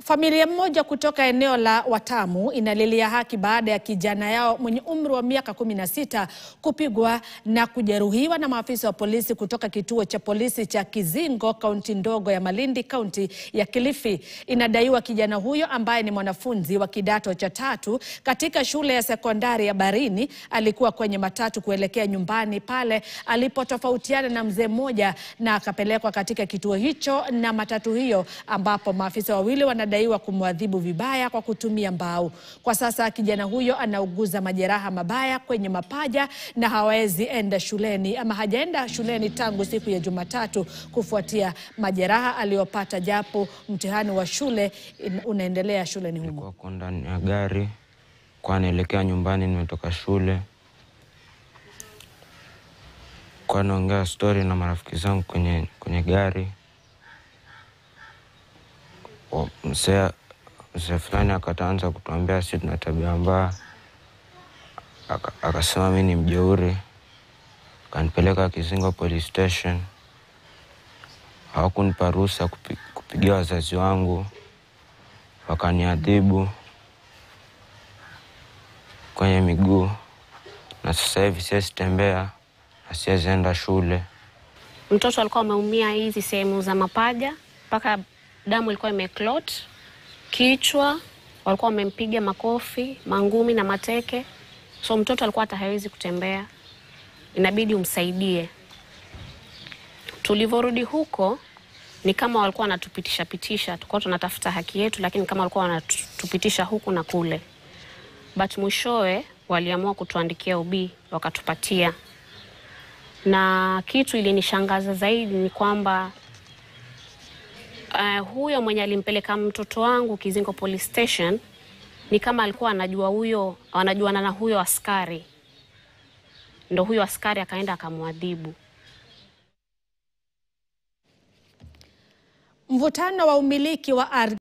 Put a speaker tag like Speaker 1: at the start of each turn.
Speaker 1: Familia mmoja kutoka eneo la Watamu inalilia haki baada ya kijana yao mwenye umri wa miaka 16 kupigwa na kujeruhiwa na maafisa wa polisi kutoka kituo cha polisi cha Kizingo, kaunti ndogo ya Malindi, kaunti ya Kilifi. Inadaiwa kijana huyo ambaye ni mwanafunzi wa kidato cha 3 katika shule ya sekondari ya Barini alikuwa kwenye matatu kuelekea nyumbani pale alipotofautiana na mzee mmoja na akapelekwa katika kituo hicho na matatu hiyo, ambapo maafisa wawili wanadaiwa kumwadhibu vibaya kwa kutumia mbao. Kwa sasa kijana huyo anauguza majeraha mabaya kwenye mapaja na hawezi enda shuleni ama hajaenda shuleni tangu siku ya Jumatatu kufuatia majeraha aliyopata, japo mtihani wa shule unaendelea shuleni humo.
Speaker 2: Nilikuwa ndani ya gari kwa naelekea nyumbani, nimetoka shule. Kwa naongea story na marafiki zangu kwenye gari. Mzee fulani akaanza kutuambia sisi tuna tabia mbaya. Akasema mimi ni mjeuri. Kanipeleka Kizingo police station. Hawakunipa ruhusa kupigia wazazi wangu. Wakaniadhibu kwenye miguu. Na sasa hivi siwezi tembea, siwezi enda shule.
Speaker 3: Mtoto alikuwa ameumia hizi sehemu za mapaja, mpaka damu ilikuwa imeclot. Kichwa walikuwa wamempiga makofi, mangumi na mateke. So mtoto alikuwa hata hawezi kutembea. Inabidi umsaidie. Tulivorudi huko ni kama walikuwa wanatupitisha. Tulikuwa tunatafuta haki yetu, lakini kama walikuwa wanatupitisha huku na kule. But mwishowe waliamua kutuandikia OB, wakatupatia. Na kitu ilinishangaza zaidi ni kwamba huyo mwenye alimpeleka mtoto wangu Kizingo police station ni kama alikuwa anajuana na huyo askari. Ndio huyo askari akaenda akamwadhibu.
Speaker 1: Mvutano wa umiliki wa ardhi